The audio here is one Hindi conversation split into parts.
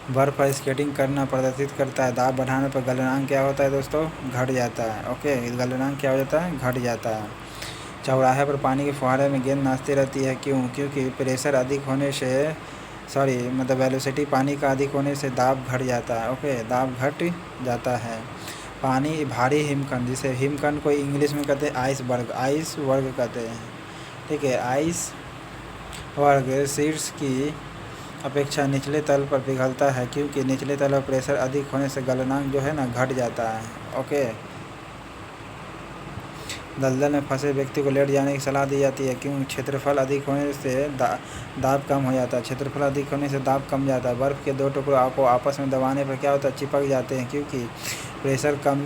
बर्फ़ पर स्केटिंग करना प्रदर्शित करता है। दाब बढ़ाने पर गलनांक क्या होता है दोस्तों? घट जाता है। ओके, गलनांक क्या हो जाता है? घट जाता है। चौराहे पर पानी के फुहारे में गेंद नाचती रहती है, क्यों? क्योंकि प्रेशर अधिक होने से मतलब वेलोसिटी पानी का अधिक होने से दाब घट जाता है। ओके, दाब घट जाता है। पानी भारी हिमकण, जिसे हिमकण को इंग्लिश में कहते हैं आइस वर्ग कहते हैं। ठीक है, आइस वर्ग शीर्ष की अपेक्षा निचले तल पर पिघलता है, क्योंकि निचले तल पर प्रेशर अधिक होने से गलनांक जो है ना घट जाता है। ओके, दलदल में फंसे व्यक्ति को लेट जाने की सलाह दी जाती है, क्यों? क्षेत्रफल अधिक होने से दाब कम हो जाता है। क्षेत्रफल अधिक होने से दाब कम जाता है। बर्फ़ के दो टुकड़ों को आपस में दबाने पर क्या होता है? चिपक जाते हैं, क्योंकि प्रेशर कम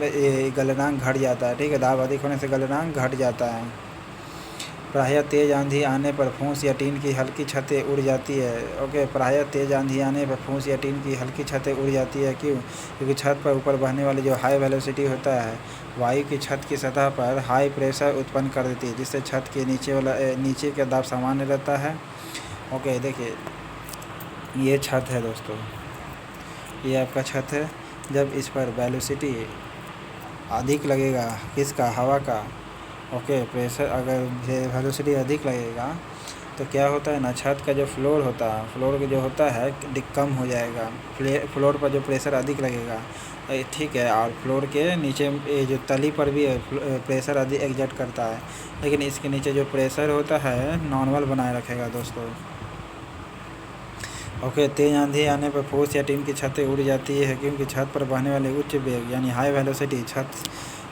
गलनांक घट जाता है। ठीक है, दाब अधिक होने से गलनांक घट जाता है। प्रायः तेज़ आंधी आने पर फूस या टीन की हल्की छतें उड़ जाती है। ओके, प्रायः तेज़ आंधी आने पर फूस या टीन की हल्की छतें उड़ जाती है, क्यों? क्योंकि छत पर ऊपर बहने वाली जो हाई वेलोसिटी होता है, वायु की छत की सतह पर हाई प्रेशर उत्पन्न कर देती है, जिससे छत के नीचे का दाब सामान्य रहता है। ओके, देखिए ये छत है दोस्तों, ये आपका छत है। जब इस पर वेलोसिटी अधिक लगेगा, किसका? हवा का। ओके, प्रेशर अगर वेलोसिटी अधिक लगेगा तो क्या होता है ना, छत का जो फ्लोर होता है, फ्लोर जो होता है कम हो जाएगा। फ्लोर पर जो प्रेशर अधिक लगेगा, ठीक है, और फ्लोर के नीचे जो तली पर भी प्रेशर अधिक एग्जर्ट करता है, लेकिन इसके नीचे जो प्रेशर होता है नॉर्मल बनाए रखेगा दोस्तों। ओके, तेज़ आंधी आने पर फूस या टीन की छतें उड़ जाती है, क्योंकि छत पर बहने वाले उच्च वेग यानी हाई वेलोसिटी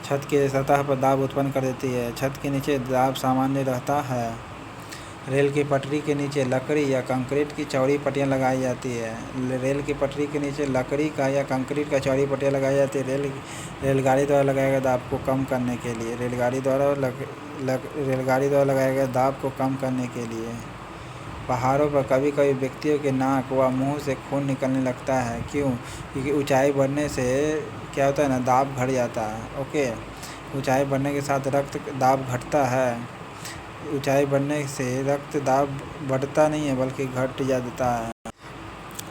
छत के सतह पर दाब उत्पन्न कर देती है। छत के नीचे दाब सामान्य रहता है। रेल की पटरी के नीचे लकड़ी या कंक्रीट की चौड़ी पट्टियाँ लगाई जाती है। रेल की पटरी के नीचे लकड़ी का या कंक्रीट का चौड़ी पट्टियाँ लगाई जाती है। रेलगाड़ी द्वारा लगाए गए दाब को कम करने के लिए। रेलगाड़ी द्वारा लगाए गए दाब को कम करने के लिए। पहाड़ों पर कभी कभी व्यक्तियों के नाक व मुंह से खून निकलने लगता है, क्यों? क्योंकि ऊंचाई बढ़ने से क्या होता है ना, दाब घट जाता है। ओके, ऊंचाई बढ़ने के साथ रक्त दाब घटता है। ऊंचाई बढ़ने से रक्त दाब बढ़ता नहीं है बल्कि घट जाता है।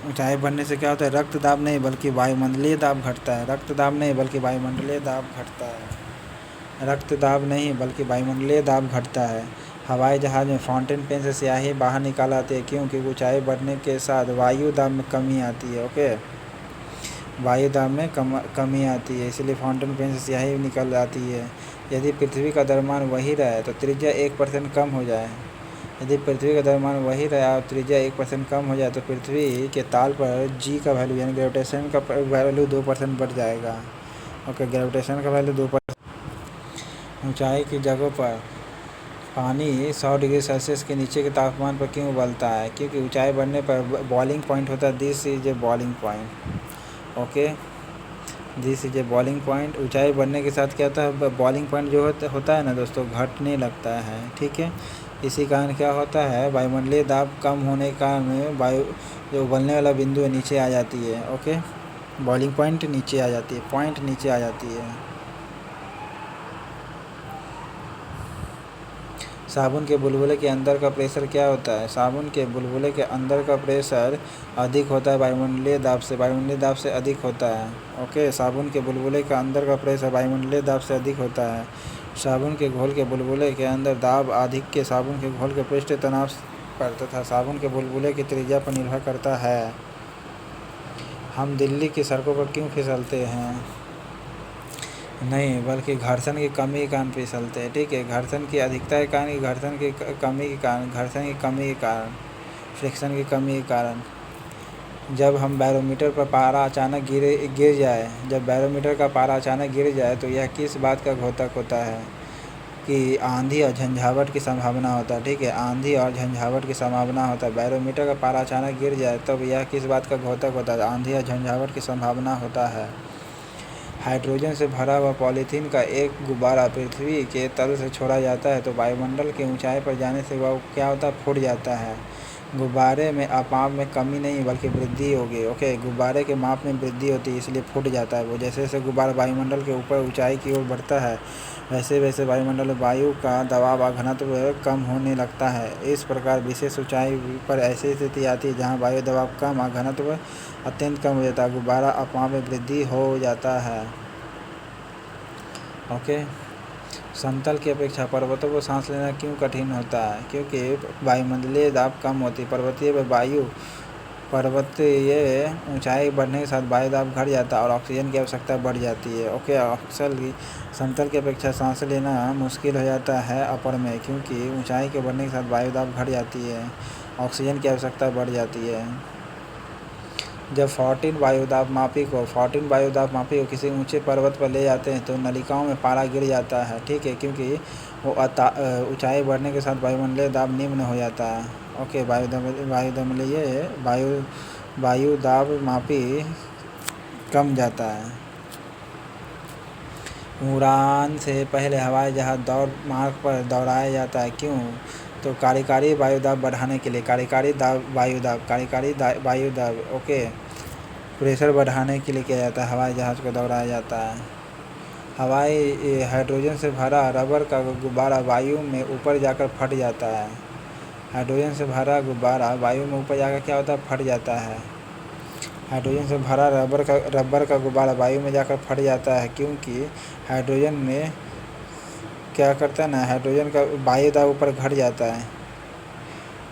ऊंचाई बढ़ने से क्या होता है? रक्त दाब नहीं बल्कि वायुमंडलीय दाब घटता है। रक्त दाब नहीं बल्कि वायुमंडलीय दाब घटता है। रक्त दाब नहीं बल्कि वायुमंडलीय दाब घटता है। हवाई जहाज़ में फाउंटेन पेन से स्याही बाहर निकाल आती है, क्योंकि ऊंचाई बढ़ने के साथ वायु दाब में कमी आती है। ओके, वायु दाब में कमी आती है, इसलिए फाउंटेन पेन से स्याही निकल आती है। यदि पृथ्वी का द्रव्यमान वही रहे तो त्रिज्या 1% कम हो जाए। यदि पृथ्वी का द्रव्यमान वही रहे और त्रिज्या 1% कम हो जाए तो पृथ्वी के ताल पर जी का वैल्यू यानी ग्रेविटेशन का वैल्यू 2% बढ़ जाएगा। ओके, ग्रेविटेशन का वैल्यू 2%। ऊंचाई की जगहों पर पानी 100 डिग्री सेल्सियस के नीचे के तापमान पर क्यों उबलता है? क्योंकि ऊंचाई बढ़ने पर बॉइलिंग पॉइंट होता है। This is A boiling point. Okay, this is A boiling point. ऊंचाई बढ़ने के साथ क्या होता है? बॉइलिंग पॉइंट जो होता है ना दोस्तों, घटने लगता है। ठीक है, इसी कारण क्या होता है, वायुमंडलीय दाब कम होने के कारण वायु जो उबलने वाला बिंदु है नीचे आ जाती है। ओके, बॉइलिंग पॉइंट नीचे आ जाती है, पॉइंट नीचे आ जाती है। साबुन के बुलबुले के अंदर का प्रेशर क्या होता है? साबुन के बुलबुले के अंदर का प्रेशर अधिक होता है वायुमंडलीय दाब से। वायुमंडलीय दाब से अधिक होता है। ओके, साबुन के बुलबुले के अंदर का प्रेशर वायुमंडलीय दाब से अधिक होता है। साबुन के घोल के बुलबुले के अंदर दाब अधिक के साबुन के घोल के पृष्ठीय तनाव पर तथा साबुन के बुलबुले की त्रिज्या पर निर्भर करता है। हम दिल्ली की सड़कों पर क्यों फिसलते हैं? नहीं बल्कि घर्षण की कमी के कारण फिसलते हैं। ठीक है, घर्षण की अधिकता के कारण, घर्षण की कमी के कारण, घर्षण की कमी के कारण, फ्रिक्शन की कमी के कारण। जब हम बैरोमीटर पर पारा अचानक गिर जाए, जब बैरोमीटर का पारा अचानक गिर जाए तो यह किस बात का द्योतक होता है? कि आंधी और झंझावट की संभावना होता है। ठीक है, आंधी और झंझावट की संभावना होता है। बैरोमीटर का पारा अचानक गिर जाए तब यह किस बात का द्योतक होता है? आंधी और झंझावट की संभावना होता है। हाइड्रोजन से भरा हुआ पॉलीथीन का एक गुब्बारा पृथ्वी के तल से छोड़ा जाता है तो वायुमंडल की ऊंचाई पर जाने से वह क्या होता है? फूट जाता है। गुब्बारे में माप में कमी नहीं बल्कि वृद्धि होगी। ओके, गुब्बारे के माप में वृद्धि होती है इसलिए फूट जाता है वो। जैसे जैसे गुब्बारा वायुमंडल के ऊपर ऊंचाई की ओर बढ़ता है वैसे वैसे वायुमंडल में वायु का दबाव और घनत्व कम होने लगता है। इस प्रकार विशेष ऊंचाई पर ऐसी स्थिति आती है जहाँ वायु दबाव कम और घनत्व अत्यंत कम हो जाता है, गुब्बारा अपमाप में वृद्धि हो जाता है। ओके, समतल की अपेक्षा पर्वतों को सांस लेना क्यों कठिन होता है? क्योंकि वायुमंडलीय दाब कम होती है। पर्वतीय ऊंचाई बढ़ने के साथ वायु दाब घट जाता है और ऑक्सीजन की आवश्यकता बढ़ जाती है। ओके, समतल की अपेक्षा सांस लेना मुश्किल हो जाता है अपर में, क्योंकि ऊंचाई के बढ़ने के साथ वायु दाब घट जाती है, ऑक्सीजन की आवश्यकता बढ़ जाती है। जब 14 वायुदाब मापी को किसी ऊंचे पर्वत पर ले जाते हैं तो नलिकाओं में पारा गिर जाता है, ठीक है, क्योंकि वो ऊंचाई बढ़ने के साथ वायुमंडलीय दाब निम्न हो जाता है। ओके, वायु दाब मापी कम जाता है। उड़ान से पहले हवाई जहाज दौड़ मार्ग पर दौड़ाया जाता है, क्यों? तो कार्यकारी वायुदाब बढ़ाने के लिए। कार्यकारी वायुदाब ओके, प्रेशर बढ़ाने के लिए किया जाता है, हवाई जहाज़ को दौड़ाया जाता है। हाइड्रोजन से भरा रबर का गुब्बारा वायु में ऊपर जाकर फट जाता है। हाइड्रोजन से भरा गुब्बारा वायु में ऊपर जाकर क्या होता है? फट जाता है। हाइड्रोजन से भरा रबर का गुब्बारा वायु में जाकर फट जाता है, क्योंकि हाइड्रोजन में क्या करता है ना, हाइड्रोजन का वायुदाब ऊपर घट जाता है।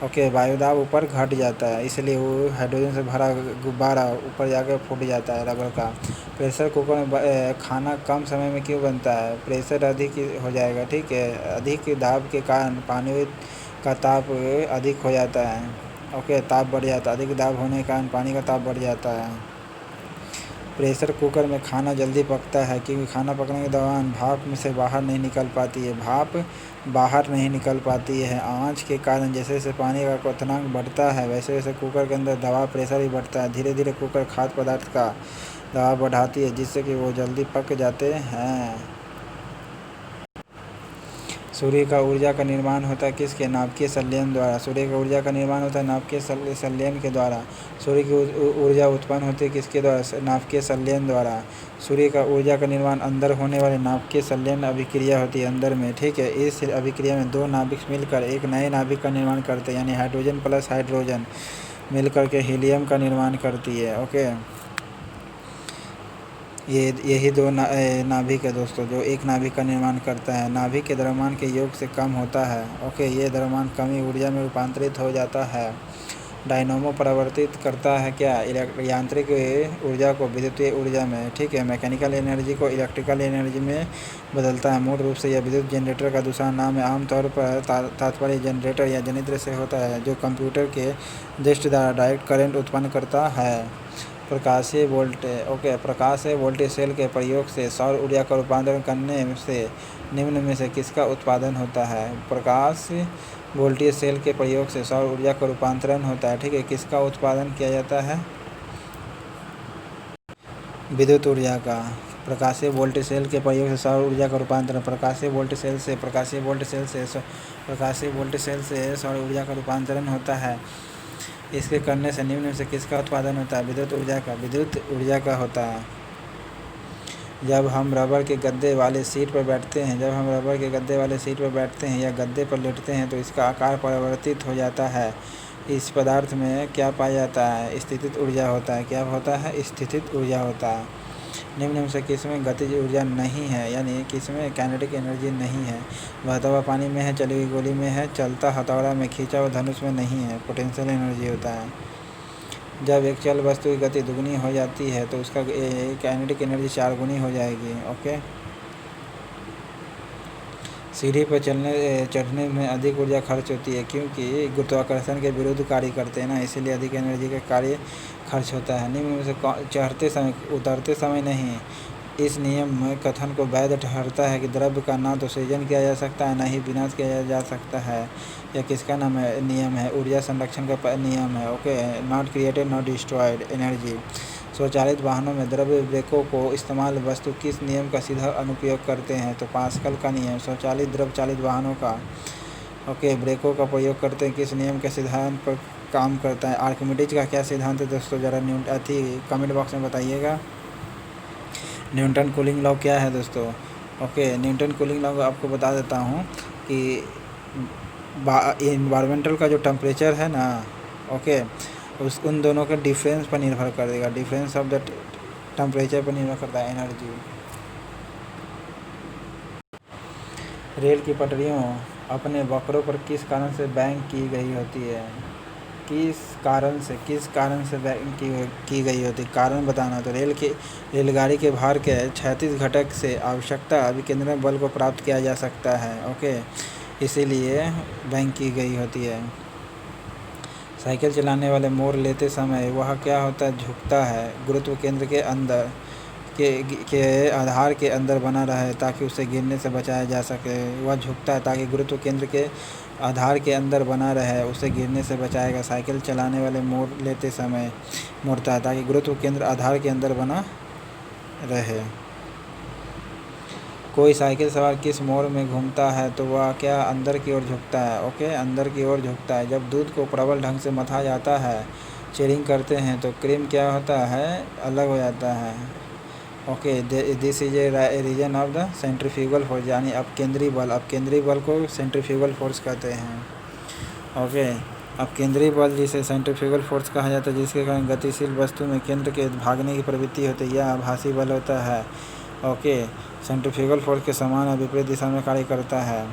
ओके, वायुदाब ऊपर घट जाता है इसलिए वो हाइड्रोजन से भरा गुब्बारा ऊपर जाकर फूट जाता है रबर का। प्रेशर कुकर में खाना कम समय में क्यों बनता है? प्रेशर अधिक हो जाएगा, ठीक है, अधिक दाब के कारण पानी का ताप अधिक हो जाता है। ओके, ताप बढ़ जाता है, अधिक दाब होने के कारण पानी का ताप बढ़ जाता है। प्रेशर कुकर में खाना जल्दी पकता है क्योंकि खाना पकने के दौरान भाप में से बाहर नहीं निकल पाती है, आंच के कारण। जैसे जैसे पानी का क्वथनांक बढ़ता है वैसे वैसे कुकर के अंदर दबाव प्रेशर भी बढ़ता है। धीरे धीरे कुकर खाद्य पदार्थ का दबाव बढ़ाती है जिससे कि वो जल्दी पक जाते हैं। सूर्य का ऊर्जा का निर्माण होता है किसके? नाभिकीय संलयन द्वारा। सूर्य का ऊर्जा का निर्माण होता है नाभिकीय संलयन के द्वारा। सूर्य की ऊर्जा उत्पन्न होती है किसके द्वारा? नाभिकीय संलयन द्वारा। सूर्य का ऊर्जा का निर्माण अंदर होने वाले नाभिकीय संलयन अभिक्रिया होती है अंदर में, ठीक है। इस अभिक्रिया में दो नाभिक मिलकर एक नए नाभिक का निर्माण करते हैं, यानी हाइड्रोजन प्लस हाइड्रोजन मिलकर के हीलियम का निर्माण करती है। ओके, यही दो नाभिक है दोस्तों जो एक नाभिक का निर्माण करता है। नाभिक के द्रव्यमान के योग से कम होता है। ओके, ये द्रव्यमान कमी ऊर्जा में रूपांतरित हो जाता है। डायनोमो परिवर्तित करता है क्या? यांत्रिक ऊर्जा को विद्युतीय ऊर्जा में, ठीक है। मैकेनिकल एनर्जी को इलेक्ट्रिकल एनर्जी में बदलता है। मूल रूप से यह विद्युत जनरेटर का दूसरा नाम है। आमतौर पर तात्पर्य जनरेटर या जनित्र से होता है जो कंप्यूटर के डिस्क द्वारा डायरेक्ट करंट उत्पन्न करता है। प्रकाशीय वोल्टेज सेल के प्रयोग से सौर ऊर्जा का रूपांतरण करने से निम्न में से किसका उत्पादन होता है? प्रकाश वोल्टेज सेल के प्रयोग से सौर ऊर्जा का रूपांतरण होता है, ठीक है। किसका उत्पादन किया जाता है? विद्युत ऊर्जा का। प्रकाशीय वोल्टेज सेल के प्रयोग से सौर ऊर्जा का रूपांतरण। प्रकाशीय वोल्टेज सेल से सौर ऊर्जा का रूपांतरण होता है। इसके करने से निम्न में से किसका उत्पादन होता है? विद्युत ऊर्जा का होता है। जब हम रबर के गद्दे वाले सीट पर बैठते हैं या गद्दे पर लेटते हैं तो इसका आकार परिवर्तित हो जाता है। इस पदार्थ में क्या पाया जाता है? स्थितिज ऊर्जा होता है। क्या होता है? स्थितिज ऊर्जा होता है। निम्न में से किसमें गतिज ऊर्जा नहीं है, यानी किसमें काइनेटिक एनर्जी नहीं है? बहता हुआ पानी में है, चली हुई गोली में है, चलता हथौड़ा में, खींचा हुआ धनुष में नहीं है। पोटेंशियल एनर्जी होता है। जब एक चल वस्तु की गति दुगनी हो जाती है तो उसका काइनेटिक एनर्जी 4 गुनी हो जाएगी। ओके, सीढ़ी पर चढ़ने में अधिक ऊर्जा खर्च होती है क्योंकि गुरुत्वाकर्षण के विरुद्ध कार्य करते हैं ना, इसीलिए अधिक एनर्जी का कार्य खर्च होता है। निम्न में से चढ़ते समय उतरते समय नहीं। इस नियम कथन को वैध ठहरता है कि द्रव्य का ना तो सृजन किया जा सकता है ना ही विनाश किया जा सकता है। यह किसका नियम है? ऊर्जा संरक्षण का नियम है। Okay, not created not destroyed energy. स्वचालित वाहनों में द्रव्य ब्रेकों को इस्तेमाल वस्तु किस नियम का सीधा अनुप्रयोग करते हैं? तो पास्कल का नियम। स्वचालित द्रव चालित वाहनों का ओके ब्रेकों का प्रयोग करते हैं किस नियम के सिद्धांत पर काम करता है? आर्किमिडीज का क्या सिद्धांत है दोस्तों? ज़रा कमेंट बॉक्स में बताइएगा। न्यूटन कूलिंग लॉ क्या है दोस्तों? ओके, न्यूटन कूलिंग लॉ आपको बता देता हूँ कि इन्वायरमेंटल का जो टेम्परेचर है ना, ओके, उन दोनों के डिफरेंस पर निर्भर करेगा। डिफरेंस ऑफ द टेम्परेचर पर निर्भर करता है एनर्जी। रेल की पटरियों अपने वक्रों पर किस कारण से बैंक की गई होती है? किस कारण से बैंक की गई होती है? कारण बताना। तो रेलगाड़ी के भार के क्षैतिज घटक से आवश्यकता विकेंद्रण बल को प्राप्त किया जा सकता है। ओके, इसीलिए बैंक की गई होती है। साइकिल चलाने वाले मोड़ लेते समय वह क्या होता है? झुकता है। गुरुत्व केंद्र के अंदर के आधार के अंदर बना रहे ताकि उसे गिरने से बचाया जा सके। वह झुकता है ताकि गुरुत्व केंद्र के आधार के अंदर बना रहे, उसे गिरने से बचाएगा। साइकिल चलाने वाले मोड़ लेते समय मुड़ता है ताकि गुरुत्व केंद्र आधार के अंदर बना रहे। कोई साइकिल सवार किस मोड़ में घूमता है तो वह क्या अंदर की ओर झुकता है? ओके, अंदर की ओर झुकता है। जब दूध को प्रबल ढंग से मथा जाता है, चियरिंग करते हैं तो क्रीम क्या होता है? अलग हो जाता है। Okay, this is a reason of the centrifugal force, यानी अपकेंद्री बल को सेंट्रीफ्यूगल फोर्स कहते हैं। ओके, अपकेंद्री बल जिसे सेंट्रीफ्यूगल फोर्स कहा जाता है, जिसके कारण गतिशील वस्तु में केंद्र के भागने की प्रवृत्ति होती है, यह आभासी बल होता है। ओके, सेंट्रीफ्यूगल फोर्स के समान और विपरीत दिशा में कार्य करता है।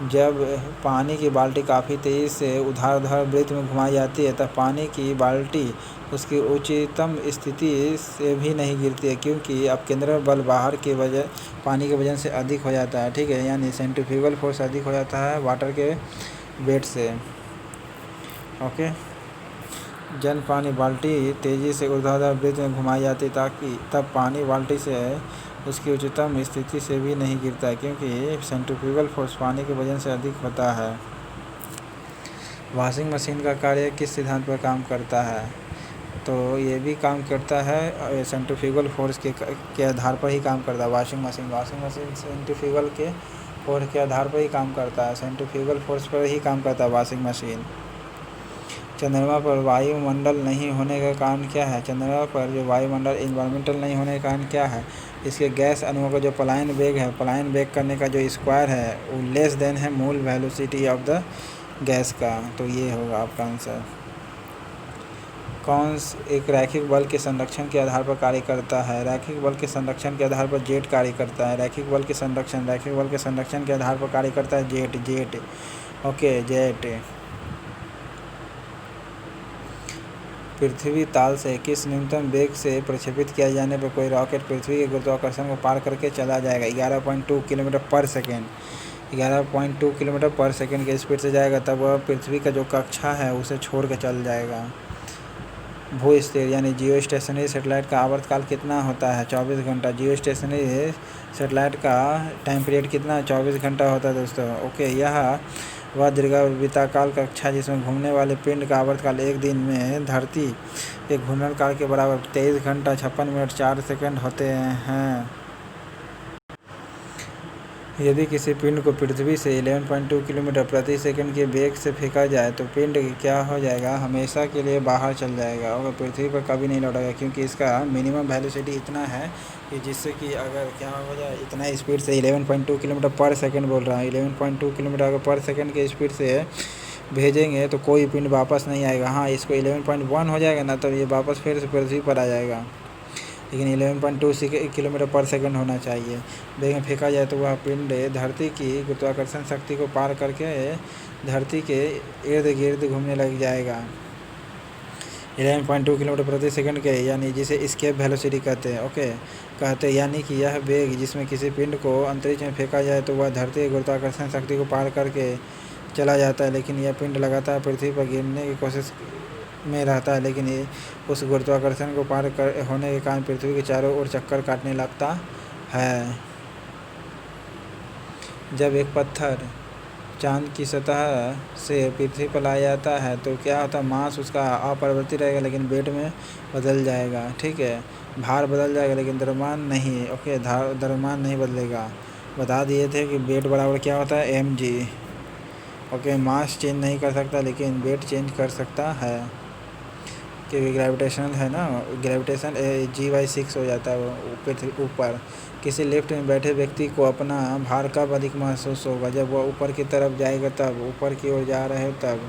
जब पानी की बाल्टी काफ़ी तेज़ी से उधर वृत्त में घुमाई जाती है तब पानी की बाल्टी उसकी उच्चतम स्थिति से भी नहीं गिरती है, क्योंकि अपकेंद्र बल बाहर के वजह पानी के वजन से अधिक हो जाता है। ठीक है, यानी सेंट्रीफ्यूगल फोर्स अधिक हो जाता है वाटर के वेट से। ओके, जब पानी बाल्टी तेज़ी से ऊर्ध्वाधर वृत्त में घुमाई जाती है ताकि तब पानी बाल्टी से उसकी उच्चतम स्थिति से भी नहीं गिरता है, क्योंकि सेंट्रीफ्यूगल फोर्स पानी के वजन से अधिक होता है। वॉशिंग मशीन का कार्य किस सिद्धांत पर काम करता है? तो ये भी काम करता है सेंट्रीफ्यूगल फोर्स के आधार पर ही काम करता है। वॉशिंग मशीन सेंट्रीफ्यूगल के फोर्स के आधार पर ही काम करता है। सेंट्रीफ्यूगल फोर्स पर ही काम करता है वॉशिंग मशीन। चंद्रमा पर वायुमंडल नहीं होने का कारण क्या है? चंद्रमा पर जो वायुमंडल इन्वायरमेंटल नहीं होने का कारण क्या है? इसके गैस अणुओं का जो पलायन वेग करने का जो स्क्वायर है वो लेस देन है मूल वेलोसिटी ऑफ द गैस का। तो ये होगा आपका आंसर। कौन एक रैखिक बल के संरक्षण के आधार पर कार्य करता है? रैखिक बल के संरक्षण के आधार पर जेट कार्य करता है। रैखिक बल के संरक्षण के आधार पर कार्य करता है जेट। Okay, jet. पृथ्वी ताल से किस न्यूनतम वेग से प्रक्षेपित किया जाने पर कोई रॉकेट पृथ्वी के गुरुत्वाकर्षण को पार करके चला जाएगा? 11.2 किलोमीटर पर सेकेंड। 11.2 किलोमीटर पर सेकेंड के स्पीड से जाएगा, तब वह पृथ्वी का जो कक्षा है उसे छोड़ कर चल जाएगा। भू स्थिर यानी जियो स्टेशनरी सेटेलाइट का आवर्तकाल कितना होता है? 24 घंटा। जियो स्टेशनरी सेटेलाइट का टाइम पीरियड कितना? 24 घंटा होता है दोस्तों। ओके, यह वह दीर्घवृत्ताकार कक्षा जिसमें घूमने वाले पिंड का आवर्तकाल एक दिन में धरती के घूर्णन काल के बराबर 23 घंटा 56 मिनट 4 सेकंड होते हैं। यदि किसी पिंड को पृथ्वी से 11.2 किलोमीटर प्रति सेकंड के वेग से फेंका जाए तो पिंड क्या हो जाएगा? हमेशा के लिए बाहर चल जाएगा और पृथ्वी पर कभी नहीं लौटेगा, क्योंकि इसका मिनिमम वेलोसिटी इतना है कि जिससे कि अगर क्या हो जाए, इतना स्पीड से 11.2 किलोमीटर पर सेकंड बोल रहा है, 11.2 किलोमीटर अगर पर सेकंड के स्पीड से भेजेंगे तो कोई पिंड वापस नहीं आएगा। हाँ, इसको 11.1 हो जाएगा ना, तब ये वापस फिर से पृथ्वी पर आ जाएगा, लेकिन 11.2 किलोमीटर पर सेकंड होना चाहिए। वेग में फेंका जाए तो वह पिंड धरती की गुरुत्वाकर्षण शक्ति को पार करके धरती के इर्द गिर्द घूमने लग जाएगा 11.2 किलोमीटर प्रति सेकंड के, यानी जिसे एस्केप वेलोसिटी कहते हैं। यानी कि यह वेग जिसमें किसी पिंड को अंतरिक्ष में फेंका जाए तो वह धरती की गुरुत्वाकर्षण शक्ति को पार करके चला जाता है, लेकिन यह पिंड लगातार पृथ्वी पर गिरने की कोशिश में रहता है, लेकिन ये उस गुरुत्वाकर्षण को पार होने के कारण पृथ्वी के चारों ओर चक्कर काटने लगता है। जब एक पत्थर चांद की सतह से पृथ्वी पर लाया जाता है तो क्या होता है? मास उसका अपरिवर्तित रहेगा लेकिन वेट में बदल जाएगा। ठीक है, भार बदल जाएगा लेकिन द्रव्यमान नहीं। ओके, द्रव्यमान नहीं बदलेगा। बता दिए थे कि वेट बराबर क्या होता है? mg। ओके, मास चेंज नहीं कर सकता लेकिन वेट चेंज कर सकता है, क्योंकि ग्रेविटेशनल है ना, ग्रेविटेशन G/6 हो जाता है वो ऊपर। किसी लिफ्ट में बैठे व्यक्ति को अपना भार कब अधिक महसूस होगा? जब वह ऊपर की तरफ जाएगा तब, ऊपर की ओर जा रहे हो तब।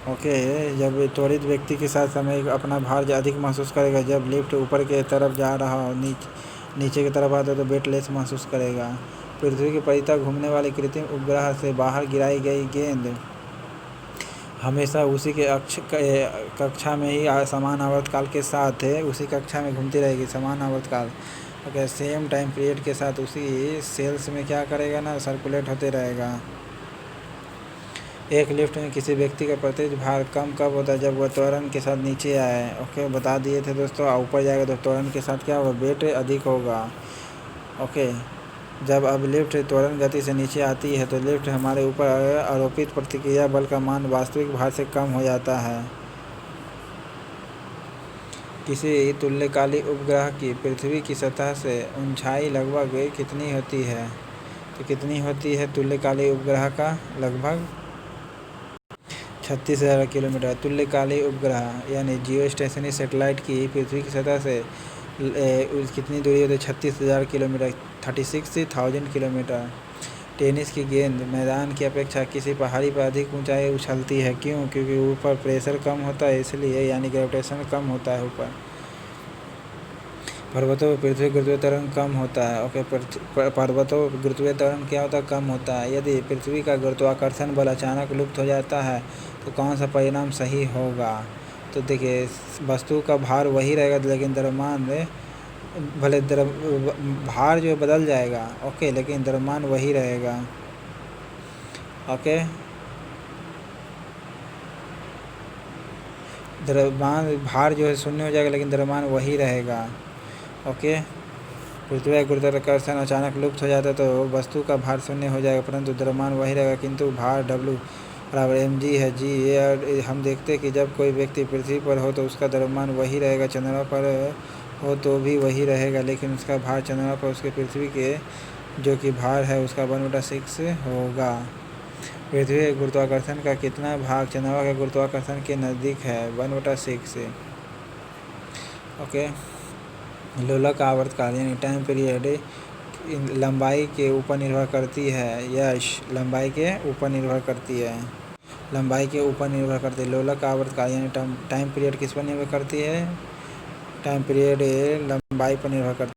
ओके, जब त्वरित व्यक्ति के साथ समय अपना भार अधिक महसूस करेगा, जब लिफ्ट ऊपर की तरफ जा रहा हो, नीचे की तरफ आता तो वेटलेस महसूस करेगा। पृथ्वी के परितः घूमने वाले कृत्रिम उपग्रह से बाहर गिराई गई गेंद हमेशा उसी के कक्षा में ही समान आवर्तकाल के साथ उसी कक्षा में घूमती रहेगी, समान आवर्तकाल। अगर सेम टाइम पीरियड के साथ उसी सेल्स में क्या करेगा ना, सर्कुलेट होते रहेगा। एक लिफ्ट में किसी व्यक्ति का प्रत्यक्ष भार कम कब होता है? जब वह त्वरण के साथ नीचे आए। ओके, बता दिए थे दोस्तों। ऊपर जाएगा तो त्वरण के साथ क्या होगा? वेट अधिक होगा। ओके, जब अब लिफ्ट त्वरण गति से नीचे आती है तो लिफ्ट हमारे ऊपर आरोपित प्रतिक्रिया बल का मान वास्तविक भार से कम हो जाता है। किसी तुल्यकालिक उपग्रह की पृथ्वी की सतह से ऊंचाई लगभग कितनी होती है? तो कितनी होती है तुल्यकालिक उपग्रह का? लगभग 36,000 किलोमीटर। तुल्यकालिक उपग्रह यानी जियो स्टेशनरी सैटेलाइट की पृथ्वी की सतह से कितनी दूरी होती है? 36,000 किलोमीटर, 36,000 किलोमीटर। टेनिस की गेंद मैदान की अपेक्षा किसी पहाड़ी पर अधिक ऊंचाई उछलती है, क्यों? क्योंकि ऊपर प्रेशर कम होता है, इसलिए, यानी ग्रेविटेशन कम होता है ऊपर। पर्वतों पर पृथ्वी गुरुत्वीय त्वरण कम होता है। ओके, पर्वतों पर गुरुत्वीय त्वरण क्या होता है? कम होता है। यदि पृथ्वी का गुरुत्वाकर्षण बल अचानक लुप्त हो जाता है तो कौन सा परिणाम सही होगा? तो देखिए, वस्तु का भार वही रहेगा लेकिन द्रव्यमान भले भार जो बदल जाएगा, ओके, लेकिन द्रव्यमान वही रहेगा। ओके, द्रव्यमान भार जो है शून्य हो जाएगा लेकिन द्रव्यमान वही रहेगा। ओके, पृथ्वी का गुरुत्वाकर्षण अचानक लुप्त हो जाता है तो वस्तु का भार शून्य हो जाएगा परंतु द्रव्यमान वही रहेगा, किंतु भार W बराबर mg है। जी, ये हम देखते हैं कि जब कोई व्यक्ति पृथ्वी पर हो तो उसका द्रव्यमान वही रहेगा, चंद्रमा पर हो तो भी वही रहेगा, लेकिन उसका भार चंद्रमा पर उसके पृथ्वी के जो कि भार है उसका 1/6 होगा। पृथ्वी के गुरुत्वाकर्षण का कितना भाग चंद्रमा के गुरुत्वाकर्षण के नज़दीक है? 1/6। ओके, लोलक आवर्तकाल यानी टाइम पीरियड लंबाई के ऊपर निर्भर करती है। यश लंबाई के ऊपर निर्भर करती है, लंबाई के ऊपर निर्भर करती है। लोलक आवर्तकाल यानी टाइम पीरियड किस पर निर्भर करती है? टाइम पीरियड लंबाई पर निर्भर करती है।